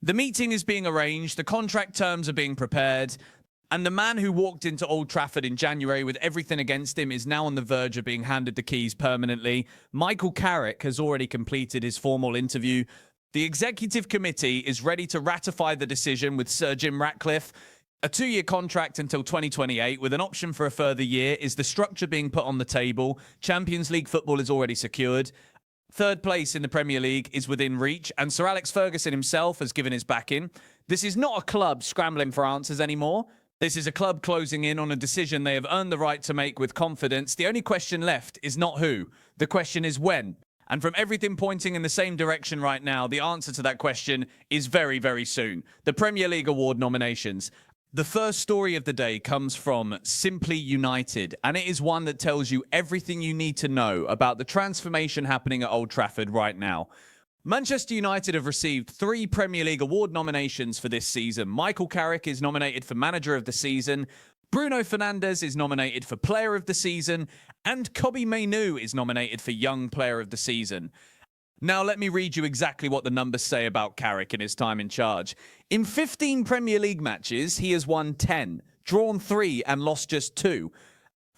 The meeting is being arranged, the contract terms are being prepared, and the man who walked into Old Trafford in January with everything against him is now on the verge of being handed the keys permanently. Michael Carrick has already completed his formal interview. The executive committee is ready to ratify the decision with Sir Jim Ratcliffe. A 2-year contract until 2028 with an option for a further year is the structure being put on the table. Champions League football is already secured. Third place in the Premier League is within reach, and Sir Alex Ferguson himself has given his backing. This is not a club scrambling for answers anymore. This is a club closing in on a decision they have earned the right to make with confidence. The only question left is not who. The question is when. And from everything pointing in the same direction right now, the answer to that question is very, very soon. The Premier League award nominations. The first story of the day comes from Simply United, and it is one that tells you everything you need to know about the transformation happening at Old Trafford right now. Manchester United have received 3 Premier League award nominations for this season. Michael Carrick is nominated for Manager of the Season, Bruno Fernandes is nominated for Player of the Season, and Kobbie Mainoo is nominated for Young Player of the Season. Now let me read you exactly what the numbers say about Carrick in his time in charge. In 15 Premier League matches, he has won 10, drawn 3 and lost just 2.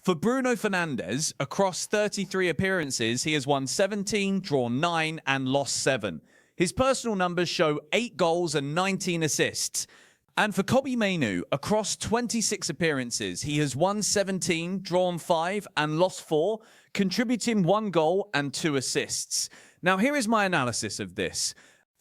For Bruno Fernandes, across 33 appearances, he has won 17, drawn 9 and lost 7. His personal numbers show 8 goals and 19 assists. And for Kobbie Mainoo, across 26 appearances, he has won 17, drawn 5 and lost 4, contributing 1 goal and 2 assists. Now here is my analysis of this.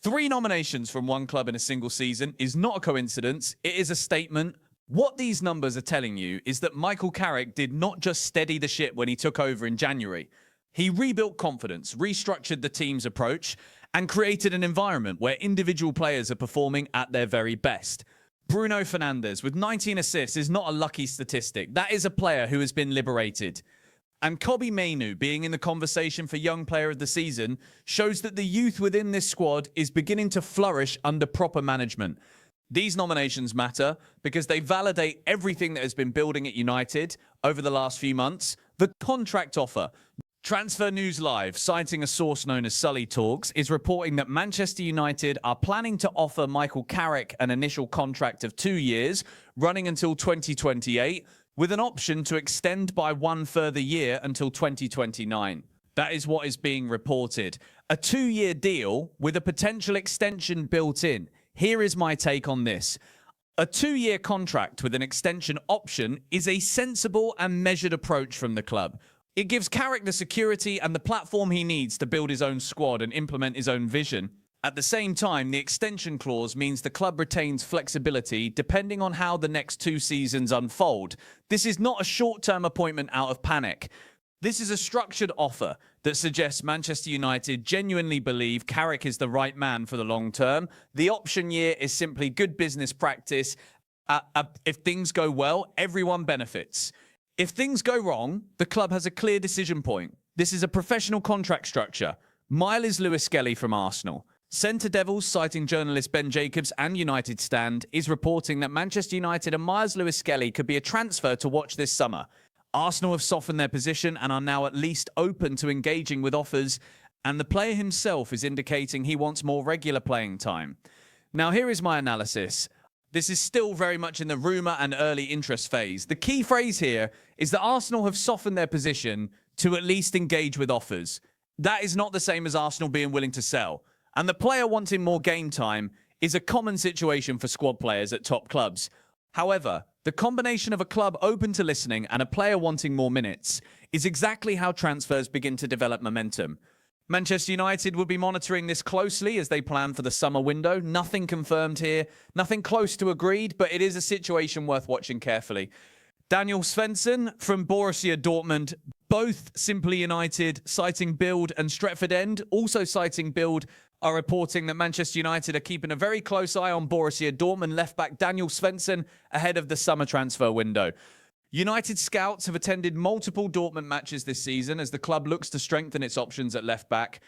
3 nominations from one club in a single season is not a coincidence, it is a statement. What these numbers are telling you is that Michael Carrick did not just steady the ship when he took over in January. He rebuilt confidence, restructured the team's approach, and created an environment where individual players are performing at their very best. Bruno Fernandes with 19 assists is not a lucky statistic. That is a player who has been liberated. And Kobbie Mainoo being in the conversation for Young Player of the Season shows that the youth within this squad is beginning to flourish under proper management. These nominations matter because they validate everything that has been building at United over the last few months. The contract offer. Transfer News Live, citing a source known as Sully Talks, is reporting that Manchester United are planning to offer Michael Carrick an initial contract of 2 years, running until 2028, with an option to extend by 1 further year until 2029. That is what is being reported. A 2-year deal with a potential extension built in. Here is my take on this. A 2-year contract with an extension option is a sensible and measured approach from the club. It gives Carrick the security and the platform he needs to build his own squad and implement his own vision. At the same time, the extension clause means the club retains flexibility depending on how the next 2 seasons unfold. This is not a short-term appointment out of panic. This is a structured offer that suggests Manchester United genuinely believe Carrick is the right man for the long term. The option year is simply good business practice. If things go well, everyone benefits. If things go wrong, the club has a clear decision point. This is a professional contract structure. Myles Lewis Skelly from Arsenal. Centre Devils, citing journalist Ben Jacobs and United Stand, is reporting that Manchester United and Myles Lewis Skelly could be a transfer to watch this summer. Arsenal have softened their position and are now at least open to engaging with offers, and the player himself is indicating he wants more regular playing time. Now here is my analysis. This is still very much in the rumour and early interest phase. The key phrase here is that Arsenal have softened their position to at least engage with offers. That is not the same as Arsenal being willing to sell. And the player wanting more game time is a common situation for squad players at top clubs. However, the combination of a club open to listening and a player wanting more minutes is exactly how transfers begin to develop momentum. Manchester United will be monitoring this closely as they plan for the summer window. Nothing confirmed here, nothing close to agreed, but it is a situation worth watching carefully. Daniel Svensson from Borussia Dortmund, both Simply United, citing Bild, and Stretford End, also citing Bild, are reporting that Manchester United are keeping a very close eye on Borussia Dortmund left-back Daniel Svensson ahead of the summer transfer window. United scouts have attended multiple Dortmund matches this season as the club looks to strengthen its options at left-back.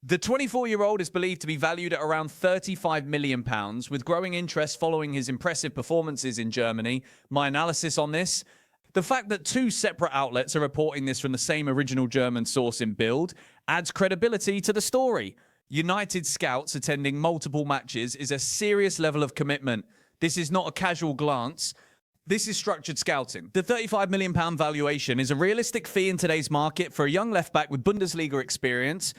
The 24-year-old is believed to be valued at around £35 million, with growing interest following his impressive performances in Germany. My analysis on this: the fact that 2 separate outlets are reporting this from the same original German source in Bild adds credibility to the story. United scouts attending multiple matches is a serious level of commitment. This is not a casual glance. This is structured scouting. The £35 million valuation is a realistic fee in today's market for a young left-back with Bundesliga experience.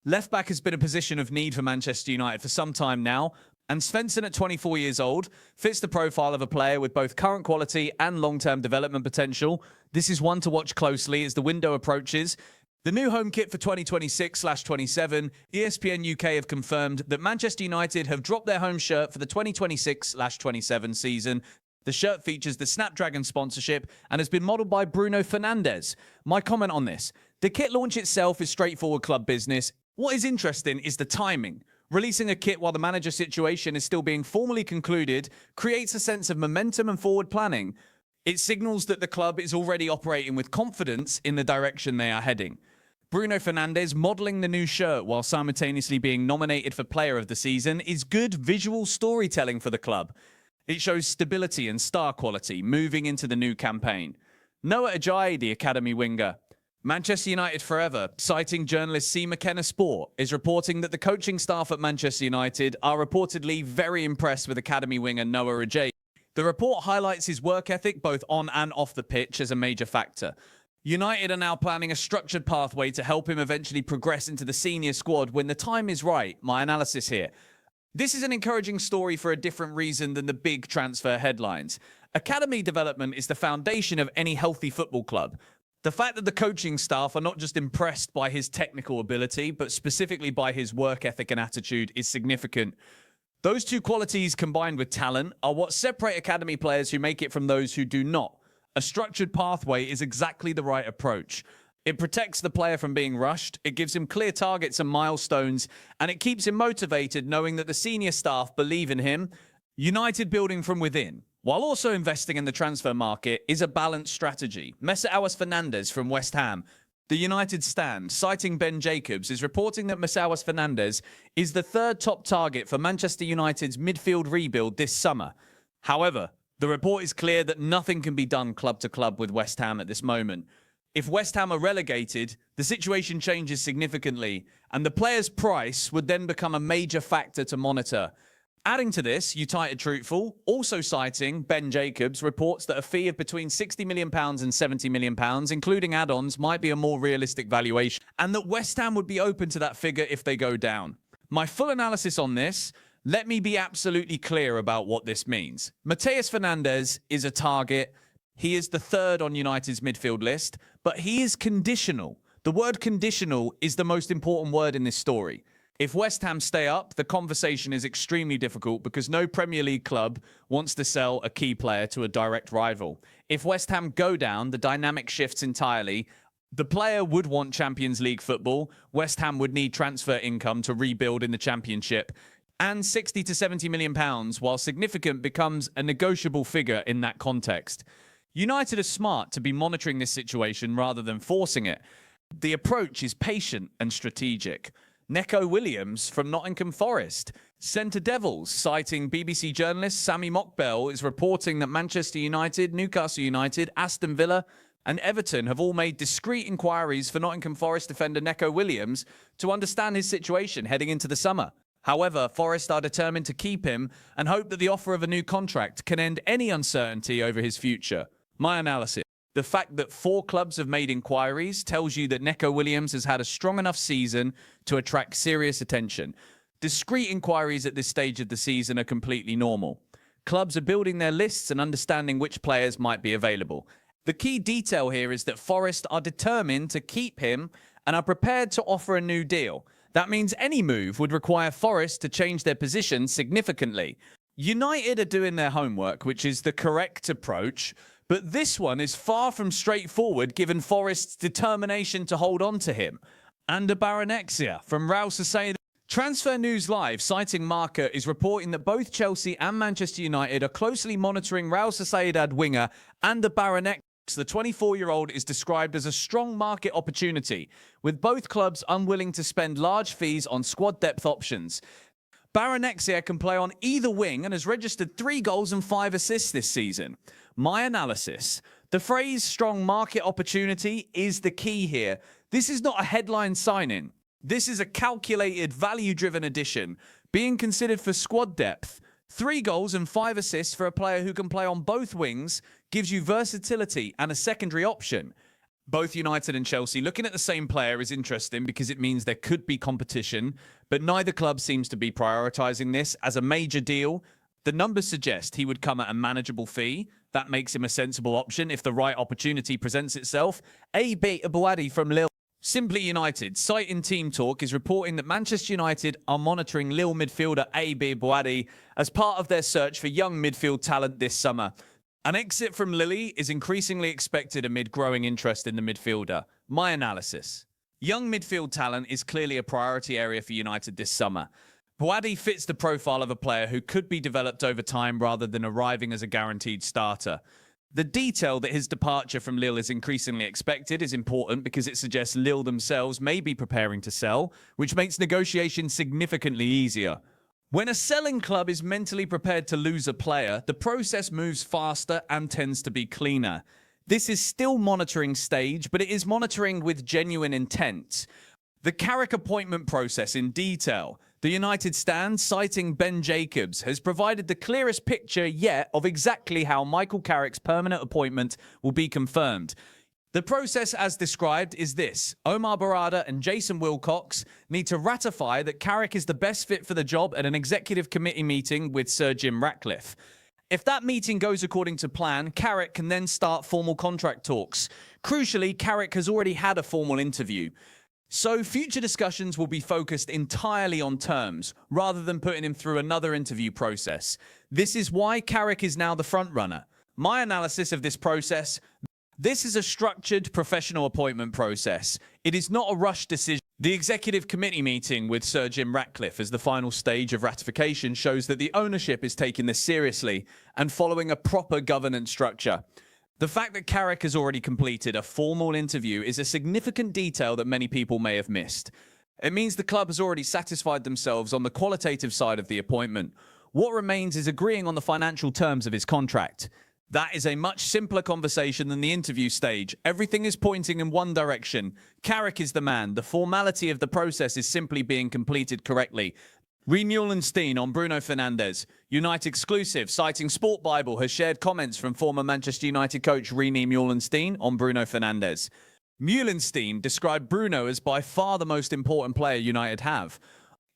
Left-back has been a position of need for Manchester United for some time now, and Svensson at 24 years old fits the profile of a player with both current quality and long-term development potential. This is one to watch closely as the window approaches. The new home kit for 2026/27, ESPN UK have confirmed that Manchester United have dropped their home shirt for the 2026/27 season. The shirt features the Snapdragon sponsorship and has been modelled by Bruno Fernandes. My comment on this: the kit launch itself is straightforward club business. What is interesting is the timing. Releasing a kit while the manager situation is still being formally concluded creates a sense of momentum and forward planning. It signals that the club is already operating with confidence in the direction they are heading. Bruno Fernandes modelling the new shirt while simultaneously being nominated for Player of the Season is good visual storytelling for the club. It shows stability and star quality moving into the new campaign. Noah Ajayi, the academy winger. Manchester United forever, citing journalist C. McKenna Sport, is reporting that the coaching staff at Manchester United are reportedly very impressed with academy winger Noah Ajayi. The report highlights his work ethic both on and off the pitch as a major factor. United are now planning a structured pathway to help him eventually progress into the senior squad when the time is right. My analysis here. This is an encouraging story for a different reason than the big transfer headlines. Academy development is the foundation of any healthy football club. The fact that the coaching staff are not just impressed by his technical ability, but specifically by his work ethic and attitude is significant. Those two qualities combined with talent are what separate academy players who make it from those who do not. A structured pathway is exactly the right approach. It protects the player from being rushed, it gives him clear targets and milestones, and it keeps him motivated knowing that the senior staff believe in him. United building from within, while also investing in the transfer market, is a balanced strategy. Mateus Fernandes from West Ham. The United Stand, citing Ben Jacobs, is reporting that Mateus Fernandes is the third top target for Manchester United's midfield rebuild this summer. However, the report is clear that nothing can be done club to club with West Ham at this moment. If West Ham are relegated, the situation changes significantly, and the player's price would then become a major factor to monitor. Adding to this, United Truthful, also citing Ben Jacobs, reports that a fee of between £60 million and £70 million, including add-ons, might be a more realistic valuation, and that West Ham would be open to that figure if they go down. My full analysis on this, let me be absolutely clear about what this means. Mateus Fernandes is a target. He is the third on United's midfield list, but he is conditional. The word conditional is the most important word in this story. If West Ham stay up, the conversation is extremely difficult because no Premier League club wants to sell a key player to a direct rival. If West Ham go down, the dynamic shifts entirely. The player would want Champions League football. West Ham would need transfer income to rebuild in the Championship. And £60 to £70 million, while significant, becomes a negotiable figure in that context. United are smart to be monitoring this situation rather than forcing it. The approach is patient and strategic. Neco Williams from Nottingham Forest. Centre Devils, citing BBC journalist Sami Mokbel, is reporting that Manchester United, Newcastle United, Aston Villa and Everton have all made discreet inquiries for Nottingham Forest defender Neco Williams to understand his situation heading into the summer. However, Forest are determined to keep him and hope that the offer of a new contract can end any uncertainty over his future. My analysis. The fact that 4 clubs have made inquiries tells you that Neco Williams has had a strong enough season to attract serious attention. Discreet inquiries at this stage of the season are completely normal. Clubs are building their lists and understanding which players might be available. The key detail here is that Forest are determined to keep him and are prepared to offer a new deal. That means any move would require Forest to change their position significantly. United are doing their homework, which is the correct approach, but this one is far from straightforward given Forest's determination to hold on to him. And Barrenetxea from Real Sociedad. Transfer News Live, citing Marca, is reporting that both Chelsea and Manchester United are closely monitoring Real Sociedad winger and Barrenetxea. The 24-year-old is described as a strong market opportunity, with both clubs unwilling to spend large fees on squad depth options. Barrenetxea can play on either wing and has registered 3 goals and 5 assists this season. My analysis. The phrase strong market opportunity is the key here. This is not a headline signing. This is a calculated, value-driven addition, being considered for squad depth. 3 goals and 5 assists for a player who can play on both wings gives you versatility and a secondary option. Both United and Chelsea looking at the same player is interesting because it means there could be competition, but neither club seems to be prioritising this as a major deal. The numbers suggest he would come at a manageable fee. That makes him a sensible option if the right opportunity presents itself. Ayoub Bouaddi from Lille. Simply United, citing Team Talk, is reporting that Manchester United are monitoring Lille midfielder Ayoub Bouaddi as part of their search for young midfield talent this summer. An exit from Lille is increasingly expected amid growing interest in the midfielder. My analysis. Young midfield talent is clearly a priority area for United this summer. Bouaddi fits the profile of a player who could be developed over time rather than arriving as a guaranteed starter. The detail that his departure from Lille is increasingly expected is important because it suggests Lille themselves may be preparing to sell, which makes negotiations significantly easier. When a selling club is mentally prepared to lose a player, the process moves faster and tends to be cleaner. This is still monitoring stage, but it is monitoring with genuine intent. The Carrick appointment process in detail. The United stand, citing Ben Jacobs, has provided the clearest picture yet of exactly how Michael Carrick's permanent appointment will be confirmed. The process as described is this. Omar Barada and Jason Wilcox need to ratify that Carrick is the best fit for the job at an executive committee meeting with Sir Jim Ratcliffe. If that meeting goes according to plan, Carrick can then start formal contract talks. Crucially, Carrick has already had a formal interview. So future discussions will be focused entirely on terms, rather than putting him through another interview process. This is why Carrick is now the frontrunner. My analysis of this process: this is a structured, professional appointment process. It is not a rushed decision. The executive committee meeting with Sir Jim Ratcliffe as the final stage of ratification shows that the ownership is taking this seriously and following a proper governance structure. The fact that Carrick has already completed a formal interview is a significant detail that many people may have missed. It means the club has already satisfied themselves on the qualitative side of the appointment. What remains is agreeing on the financial terms of his contract. That is a much simpler conversation than the interview stage. Everything is pointing in one direction. Carrick is the man. The formality of the process is simply being completed correctly. Rene Meulensteen on Bruno Fernandes. United exclusive, citing Sport Bible, has shared comments from former Manchester United coach Rene Meulensteen on Bruno Fernandes. Meulensteen described Bruno as by far the most important player United have.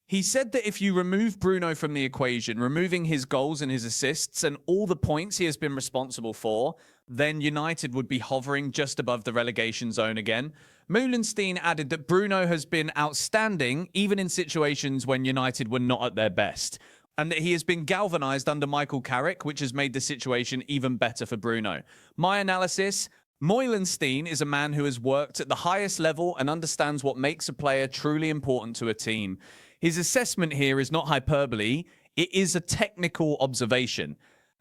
He said that if you remove Bruno from the equation, removing his goals and his assists and all the points he has been responsible for, then United would be hovering just above the relegation zone again. Meulensteen added that Bruno has been outstanding even in situations when United were not at their best, and that he has been galvanised under Michael Carrick, which has made the situation even better for Bruno. My analysis: Meulensteen is a man who has worked at the highest level and understands what makes a player truly important to a team. His assessment here is not hyperbole, it is a technical observation.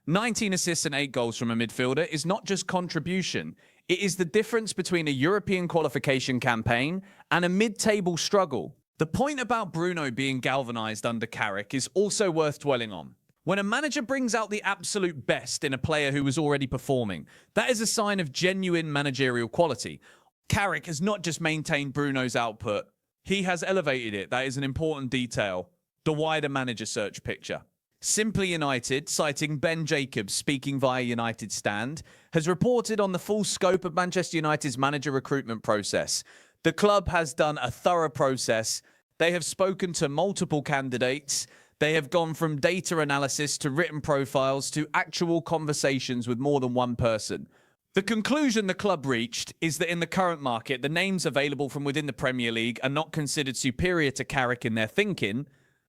19 assists and 8 goals from a midfielder is not just contribution. It is the difference between a European qualification campaign and a mid-table struggle. The point about Bruno being galvanised under Carrick is also worth dwelling on. When a manager brings out the absolute best in a player who was already performing, that is a sign of genuine managerial quality. Carrick has not just maintained Bruno's output, he has elevated it. That is an important detail. The wider manager search picture. Simply United, citing Ben Jacobs speaking via United Stand, has reported on the full scope of Manchester United's manager recruitment process. The club has done a thorough process. They have spoken to multiple candidates. They have gone from data analysis to written profiles to actual conversations with more than one person. The conclusion the club reached is that in the current market, the names available from within the Premier League are not considered superior to Carrick in their thinking.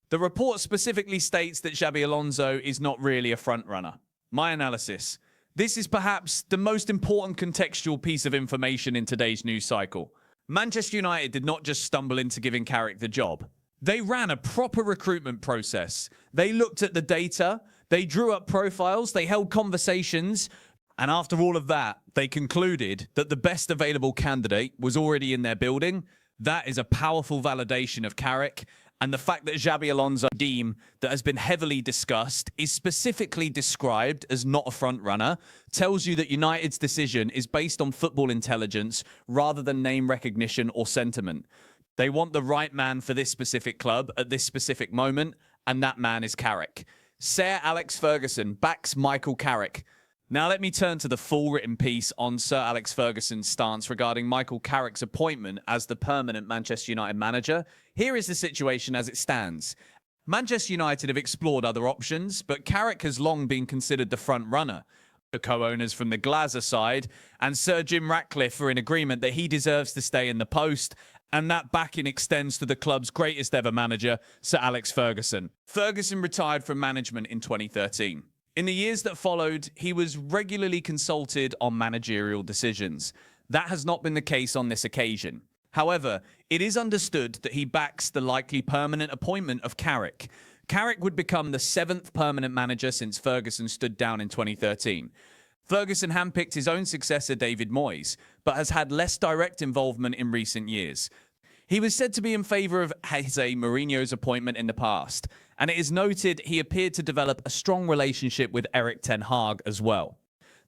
The report specifically states that Xabi Alonso is not really a frontrunner. My analysis: this is perhaps the most important contextual piece of information in today's news cycle. Manchester United did not just stumble into giving Carrick the job. They ran a proper recruitment process. They looked at the data, they drew up profiles, they held conversations, and after all of that, they concluded that the best available candidate was already in their building. That is a powerful validation of Carrick. And the fact that Xabi Alonso team that has been heavily discussed is specifically described as not a front runner tells you that United's decision is based on football intelligence rather than name recognition or sentiment. They want the right man for this specific club at this specific moment, and that man is Carrick. Sir Alex Ferguson backs Michael Carrick. Now let me turn to the full written piece on Sir Alex Ferguson's stance regarding Michael Carrick's appointment as the permanent Manchester United manager. Here is the situation as it stands. Manchester United have explored other options, but Carrick has long been considered the front runner. The co-owners from the Glazer side and Sir Jim Ratcliffe are in agreement that he deserves to stay in the post, and that backing extends to the club's greatest ever manager, Sir Alex Ferguson. Ferguson retired from management in 2013. In the years that followed, he was regularly consulted on managerial decisions. That has not been the case on this occasion. However, it is understood that he backs the likely permanent appointment of Carrick. Carrick would become the 7th permanent manager since Ferguson stood down in 2013. Ferguson handpicked his own successor, David Moyes, but has had less direct involvement in recent years. He was said to be in favour of Jose Mourinho's appointment in the past, and it is noted he appeared to develop a strong relationship with Erik ten Hag as well.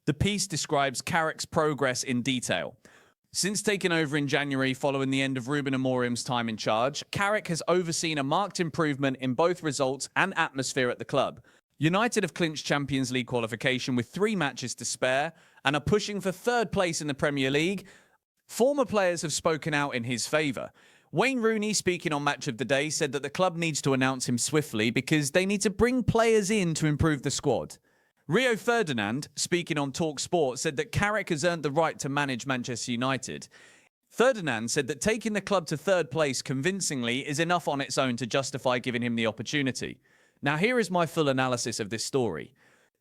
The piece describes Carrick's progress in detail. Since taking over in January following the end of Ruben Amorim's time in charge, Carrick has overseen a marked improvement in both results and atmosphere at the club. United have clinched Champions League qualification with 3 matches to spare and are pushing for 3rd place in the Premier League. Former players have spoken out in his favour. Wayne Rooney, speaking on Match of the Day, said that the club needs to announce him swiftly because they need to bring players in to improve the squad. Rio Ferdinand, speaking on Talk Sport, said that Carrick has earned the right to manage Manchester United. Ferdinand said that taking the club to 3rd place convincingly is enough on its own to justify giving him the opportunity. Now here is my full analysis of this story.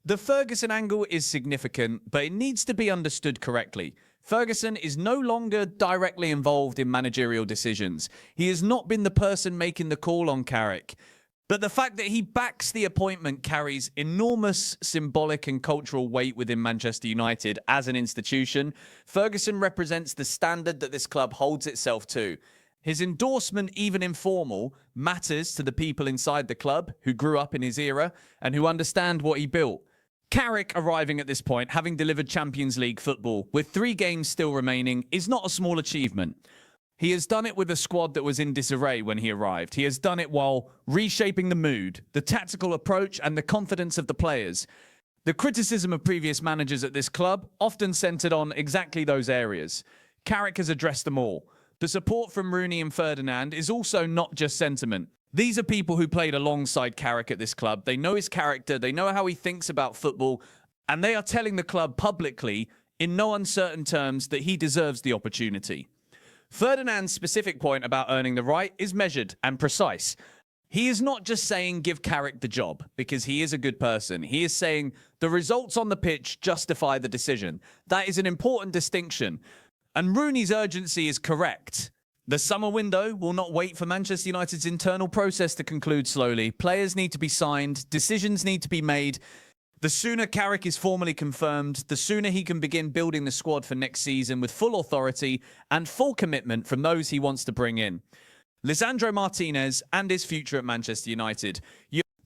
The Ferguson angle is significant, but it needs to be understood correctly. Ferguson is no longer directly involved in managerial decisions. He has not been the person making the call on Carrick. But the fact that he backs the appointment carries enormous symbolic and cultural weight within Manchester United as an institution. Ferguson represents the standard that this club holds itself to. His endorsement, even informal, matters to the people inside the club who grew up in his era and who understand what he built. Carrick arriving at this point, having delivered Champions League football, with 3 games still remaining, is not a small achievement. He has done it with a squad that was in disarray when he arrived. He has done it while reshaping the mood, the tactical approach, and the confidence of the players. The criticism of previous managers at this club often centred on exactly those areas. Carrick has addressed them all. The support from Rooney and Ferdinand is also not just sentiment. These are people who played alongside Carrick at this club. They know his character, they know how he thinks about football, and they are telling the club publicly, in no uncertain terms, that he deserves the opportunity. Ferdinand's specific point about earning the right is measured and precise. He is not just saying give Carrick the job because he is a good person. He is saying the results on the pitch justify the decision. That is an important distinction. And Rooney's urgency is correct. The summer window will not wait for Manchester United's internal process to conclude slowly. Players need to be signed. Decisions need to be made. The sooner Carrick is formally confirmed, the sooner he can begin building the squad for next season with full authority and full commitment from those he wants to bring in. Lisandro Martinez and his future at Manchester United.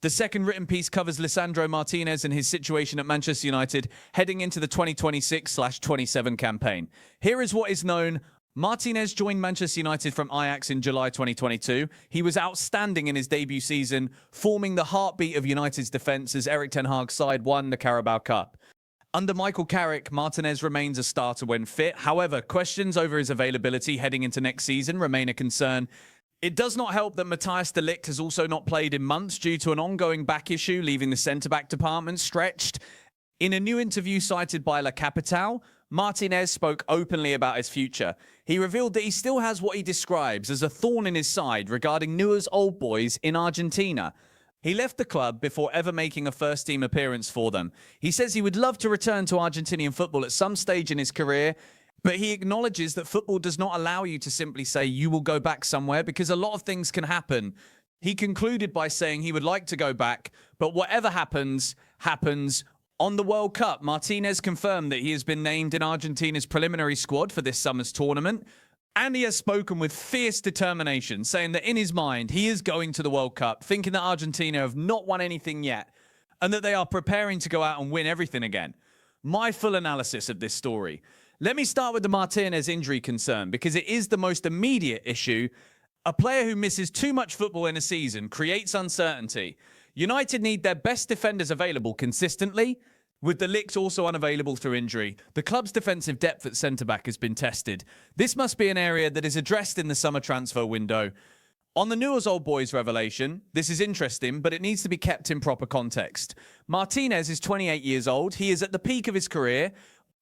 The second written piece covers Lisandro Martinez and his situation at Manchester United heading into the 2026/27 campaign. Here is what is known. Martinez joined Manchester United from Ajax in July 2022. He was outstanding in his debut season, forming the heartbeat of United's defence as Erik ten Hag's side won the Carabao Cup. Under Michael Carrick, Martinez remains a starter when fit. However, questions over his availability heading into next season remain a concern. It does not help that Matthijs de Ligt has also not played in months due to an ongoing back issue, leaving the centre-back department stretched. In a new interview cited by La Capitale, Martinez spoke openly about his future. He revealed that he still has what he describes as a thorn in his side regarding Newell's old boys in Argentina. He left the club before ever making a first-team appearance for them. He says he would love to return to Argentinian football at some stage in his career, but he acknowledges that football does not allow you to simply say you will go back somewhere because a lot of things can happen. He concluded by saying he would like to go back, but whatever happens, happens. On the World Cup, Martinez confirmed that he has been named in Argentina's preliminary squad for this summer's tournament, and he has spoken with fierce determination, saying that in his mind, he is going to the World Cup, thinking that Argentina have not won anything yet, and that they are preparing to go out and win everything again. My full analysis of this story. Let me start with the Martinez injury concern, because it is the most immediate issue, A player who misses too much football in a season creates uncertainty. United need their best defenders available consistently, with the Licks also unavailable through injury. The club's defensive depth at centre-back has been tested. This must be an area that is addressed in the summer transfer window. On the Newell's Old Boys revelation, this is interesting, but it needs to be kept in proper context. Martinez is 28 years old. He is at the peak of his career.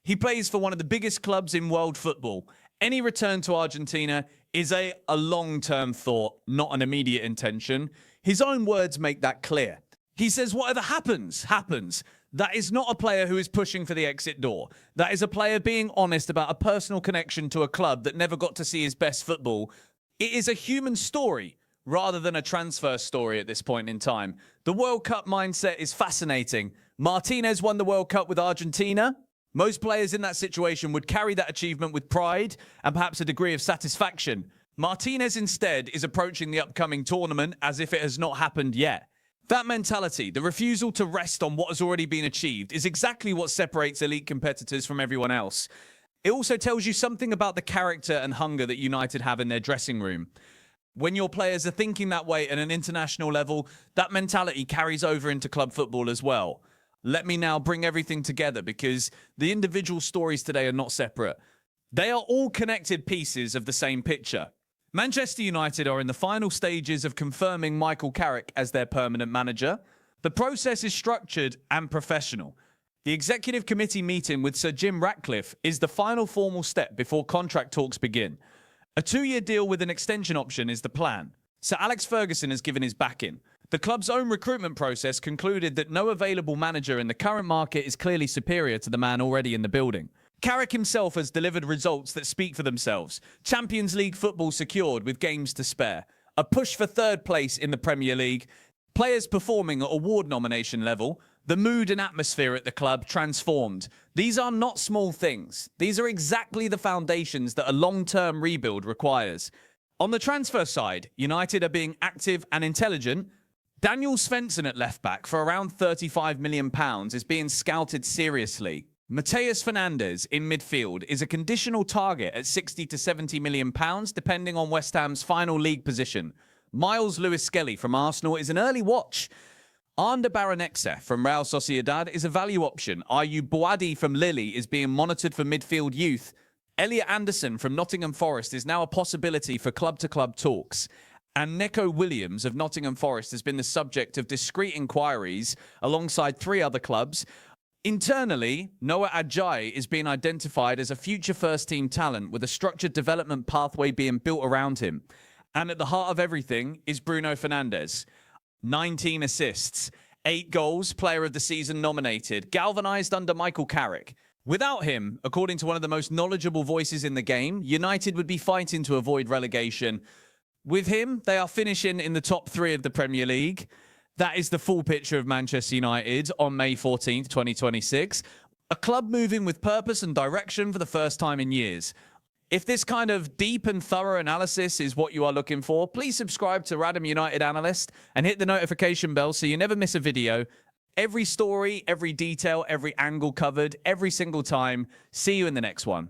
He plays for one of the biggest clubs in world football. Any return to Argentina is a long-term thought, not an immediate intention. His own words make that clear. He says, whatever happens, happens. That is not a player who is pushing for the exit door. That is a player being honest about a personal connection to a club that never got to see his best football. It is a human story rather than a transfer story at this point in time. The World Cup mindset is fascinating. Martinez won the World Cup with Argentina. Most players in that situation would carry that achievement with pride and perhaps a degree of satisfaction. Martinez instead is approaching the upcoming tournament as if it has not happened yet. That mentality, the refusal to rest on what has already been achieved, is exactly what separates elite competitors from everyone else. It also tells you something about the character and hunger that United have in their dressing room. When your players are thinking that way at an international level, that mentality carries over into club football as well. Let me now bring everything together because the individual stories today are not separate. They are all connected pieces of the same picture. Manchester United are in the final stages of confirming Michael Carrick as their permanent manager. The process is structured and professional. The executive committee meeting with Sir Jim Ratcliffe is the final formal step before contract talks begin. A 2-year deal with an extension option is the plan. Sir Alex Ferguson has given his backing. The club's own recruitment process concluded that no available manager in the current market is clearly superior to the man already in the building. Carrick himself has delivered results that speak for themselves. Champions League football secured with games to spare. A push for third place in the Premier League. Players performing at award nomination level. The mood and atmosphere at the club transformed. These are not small things. These are exactly the foundations that a long-term rebuild requires. On the transfer side, United are being active and intelligent. Daniel Svensson at left-back for around £35 million is being scouted seriously. Mateus Fernandes in midfield is a conditional target at £60 to £70 million depending on West Ham's final league position. Myles Lewis Skelly from Arsenal is an early watch. Barrenetxea from Real Sociedad is a value option. Ayoub Bouaddi from Lille is being monitored for midfield youth. Elliot Anderson from Nottingham Forest is now a possibility for club-to-club talks. And Neco Williams of Nottingham Forest has been the subject of discreet inquiries alongside 3 other clubs. Internally, Noah Ajayi is being identified as a future first-team talent with a structured development pathway being built around him. And at the heart of everything is Bruno Fernandes. 19 assists, 8 goals, player of the season nominated, galvanized under Michael Carrick. Without him, according to one of the most knowledgeable voices in the game, United would be fighting to avoid relegation. With him, they are finishing in the top 3 of the Premier League. That is the full picture of Manchester United on May 14th, 2026. A club moving with purpose and direction for the first time in years. If this kind of deep and thorough analysis is what you are looking for, please subscribe to Random United Analyst and hit the notification bell so you never miss a video. Every story, every detail, every angle covered, every single time. See you in the next one.